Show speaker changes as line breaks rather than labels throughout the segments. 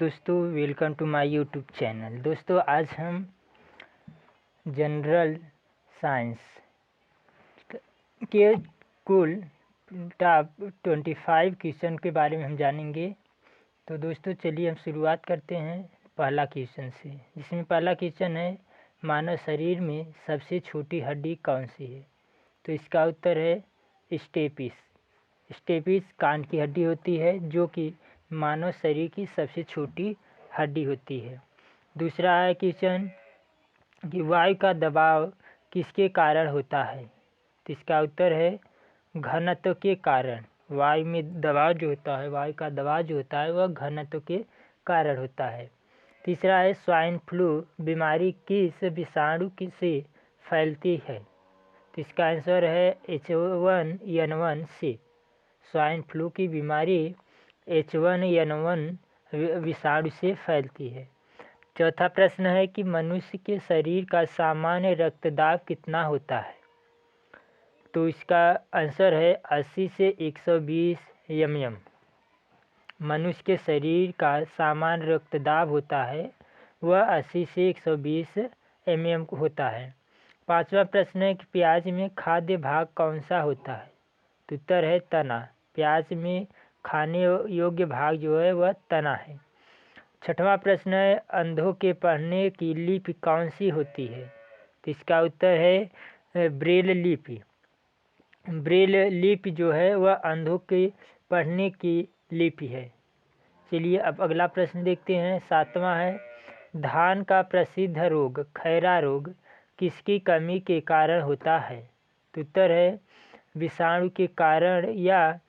दोस्तों welcome to my YouTube channel. दोस्तों आज हम जनरल साइंस के कुल टॉप 25 क्वेश्चन के बारे में हम जानेंगे। तो दोस्तों चलिए हम शुरुआत करते हैं पहला क्वेश्चन से, जिसमें पहला क्वेश्चन है मानव शरीर में सबसे छोटी हड्डी कौन सी है। तो इसका उत्तर है स्टेपिस। स्टेपिस कान की हड्डी होती है जो कि मानव शरीर की सबसे छोटी हड्डी होती है। दूसरा है क्वेश्चन कि वायु का दबाव किसके कारण होता है। तो इसका उत्तर है घनत्व के कारण। वायु में दबाव जो होता है, वायु का दबाव जो होता है वह घनत्व के कारण होता है। तीसरा है स्वाइन फ्लू बीमारी किस विषाणु से फैलती है। तो इसका आंसर है H1N1 से। स्वाइन फ्लू की बीमारी H1N1 विषाणु से फैलती है। चौथा प्रश्न है कि मनुष्य के शरीर का सामान्य रक्तदाब कितना होता है। तो इसका आंसर है 80 से 120 mm। मनुष्य के शरीर का सामान्य रक्तदाब होता है वह 80 से 120 mm होता है। पांचवा प्रश्न है कि प्याज में खाद्य भाग कौन सा होता है। तो उत्तर है तना। प्याज में खाने योग्य भाग जो है वह तना है। छठवां प्रश्न है अंधों के पढ़ने की लिपि कौन सी होती है। तो इसका उत्तर है ब्रेल लिपि। ब्रेल लिपि जो है वह अंधों के पढ़ने की लिपि है। चलिए अब अगला प्रश्न देखते हैं। सातवां है धान का प्रसिद्ध रोग खैरा रोग किसकी कमी के कारण होता है। तो उत्तर है विषाणु के कारण या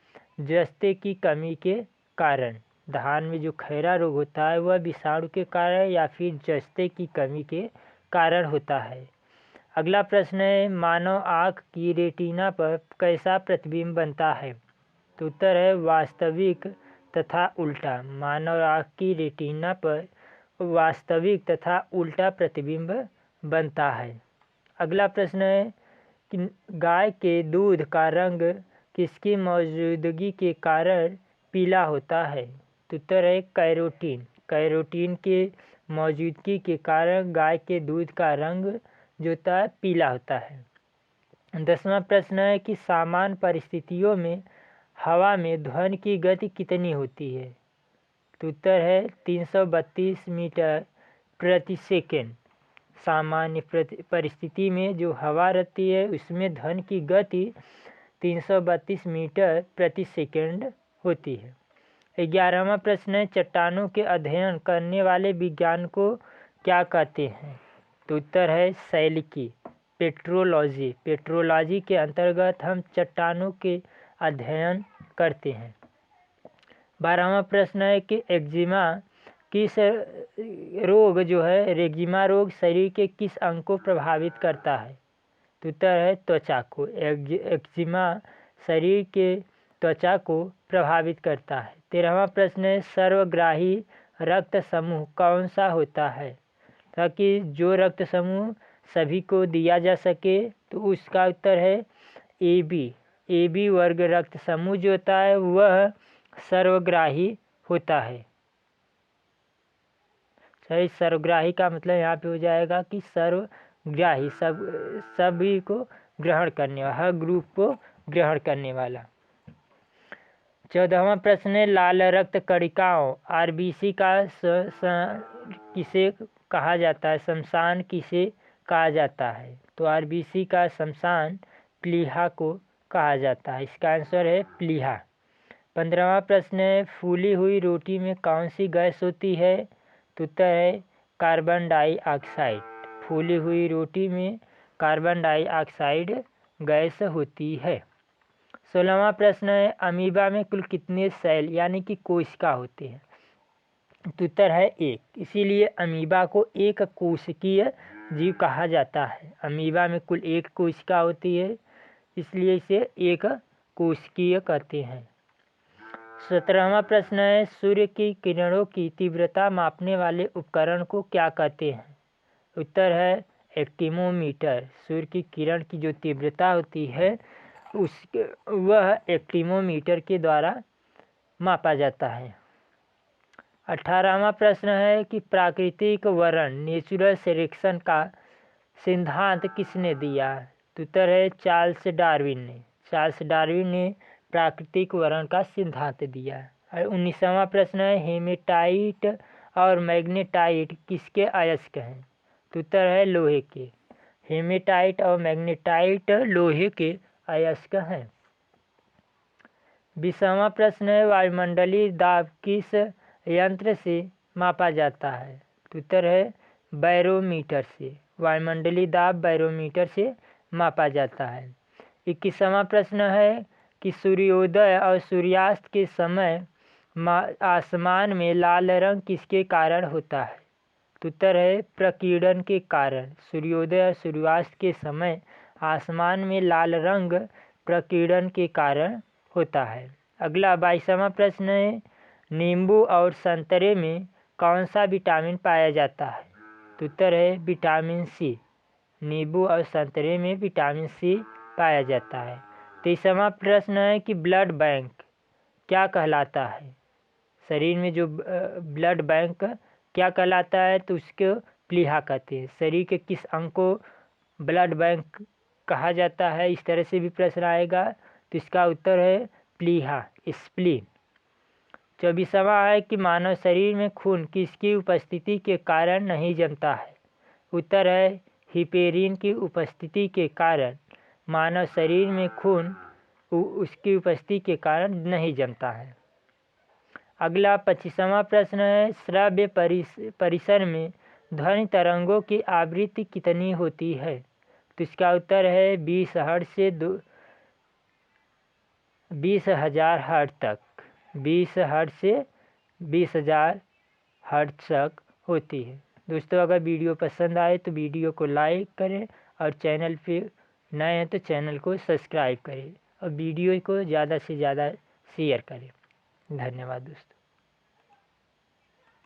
जस्ते की कमी के कारण। धान में जो खैरा रोग होता है वह विषाणु के कारण या फिर जस्ते की कमी के कारण होता है। अगला प्रश्न है मानव आँख की रेटिना पर कैसा प्रतिबिंब बनता है। तो उत्तर है वास्तविक तथा उल्टा। मानव आँख की रेटिना पर वास्तविक तथा उल्टा प्रतिबिंब बनता है। अगला प्रश्न है कि गाय के दूध का रंग किसकी मौजूदगी के कारण पीला होता है। तो उत्तर है कैरोटीन। कैरोटीन के मौजूदगी के कारण गाय के दूध का रंग जो होता है पीला होता है। 10वां प्रश्न है कि सामान्य परिस्थितियों में हवा में ध्वनि की गति कितनी होती है। तो उत्तर है 332 मीटर प्रति सेकेंड। सामान्य परिस्थिति में जो हवा रहती है उसमें ध्वनि की गति 332 मीटर प्रति सेकेंड होती है। 11वां प्रश्न है चट्टानों के अध्ययन करने वाले विज्ञान को क्या कहते हैं। तो उत्तर है शैलिकी पेट्रोलॉजी। पेट्रोलॉजी के अंतर्गत हम चट्टानों के अध्ययन करते हैं। 12वां प्रश्न है कि एक्जिमा किस रोग जो है रेग्जिमा रोग शरीर के किस अंग को प्रभावित करता है। तो उत्तर है त्वचा को। एक्जिमा शरीर के त्वचा को प्रभावित करता है। 13वां प्रश्न है सर्वग्राही रक्त समूह कौन सा होता है, ताकि जो रक्त समूह सभी को दिया जा सके। तो उसका उत्तर है AB वर्ग रक्त समूह जो होता है वह सर्वग्राही होता है। सही, सर्वग्राही का मतलब यहाँ पे हो जाएगा कि सर्वग्राही सभी को ग्रहण करने वाला, हर ग्रुप को ग्रहण करने वाला। 14वां प्रश्न है लाल रक्त कणिकाओं RBC का किसे कहा जाता है, शमशान किसे कहा जाता है। तो RBC का शमशान प्लीहा को कहा जाता है। इसका आंसर है प्लीहा। 15वां प्रश्न है फूली हुई रोटी में कौन सी गैस होती है। तो उत्तर है कार्बन डाइऑक्साइड। फूली हुई रोटी में कार्बन डाइऑक्साइड गैस होती है। 16वां प्रश्न है अमीबा में कुल कितने सेल यानी कि कोशिका होते हैं। तो उत्तर है 1। इसीलिए अमीबा को एक कोशिकीय जीव कहा जाता है। अमीबा में कुल 1 कोशिका होती है, इसलिए इसे एक कोशिकीय कहते हैं। 17वां प्रश्न है सूर्य की किरणों की तीव्रता मापने वाले उपकरण को क्या कहते हैं। उत्तर है एक्टिमोमीटर। सूर्य की किरण की जो तीव्रता होती है वह एक्टिमोमीटर के द्वारा मापा जाता है। 18वां प्रश्न है कि प्राकृतिक वर्ण नेचुरल सिलेक्शन का सिद्धांत किसने दिया? तो उत्तर है चार्ल्स डार्विन ने। चार्ल्स डार्विन ने प्राकृतिक वर्ण का सिद्धांत दिया। और 19वां प्रश्न है हेमेटाइट और मैग्नेटाइट किसके अयस्क हैं? तो उत्तर है लोहे के। हेमेटाइट और मैग्नेटाइट लोहे के अयस्क हैं। 20वां प्रश्न है वायुमंडलीय दाब किस यंत्र से मापा जाता है? तो उत्तर है बैरोमीटर से। वायुमंडलीय दाब बैरोमीटर से मापा जाता है। 21वां प्रश्न है कि सूर्योदय और सूर्यास्त के समय आसमान में लाल रंग किसके कारण होता है? तो उत्तर है प्रकीर्णन के कारण। सूर्योदय और सूर्यास्त के समय आसमान में लाल रंग प्रकीर्णन के कारण होता है। अगला 22वां प्रश्न है नींबू और संतरे में कौन सा विटामिन पाया जाता है? तो उत्तर है विटामिन सी। नींबू और संतरे में विटामिन सी पाया जाता है। 23वां प्रश्न है कि ब्लड बैंक क्या कहलाता है? शरीर में जो ब्लड बैंक क्या कहलाता है? तो उसको प्लीहा कहते हैं। शरीर के किस अंग को ब्लड बैंक कहा जाता है? इस तरह से भी प्रश्न आएगा, तो इसका उत्तर है प्लीहा, स्प्लीन। 24वां है कि मानव शरीर में खून किसकी उपस्थिति के कारण नहीं जमता है? उत्तर है हिपेरिन की उपस्थिति के कारण मानव शरीर में खून उसकी उपस्थिति के कारण नहीं जमता है। अगला 25वां प्रश्न है श्रव्य परिसर में ध्वनि तरंगों की आवृत्ति कितनी होती है? तो इसका उत्तर है 20 हर्ट्ज से 20,000 हर्ट्ज तक। 20 हर्ट्ज से 20,000 हर्ट्ज तक होती है। दोस्तों, अगर वीडियो पसंद आए तो वीडियो को लाइक करें और चैनल पे नए हैं तो चैनल को सब्सक्राइब करें और वीडियो को ज़्यादा से ज़्यादा शेयर करें। धन्यवाद दोस्तों।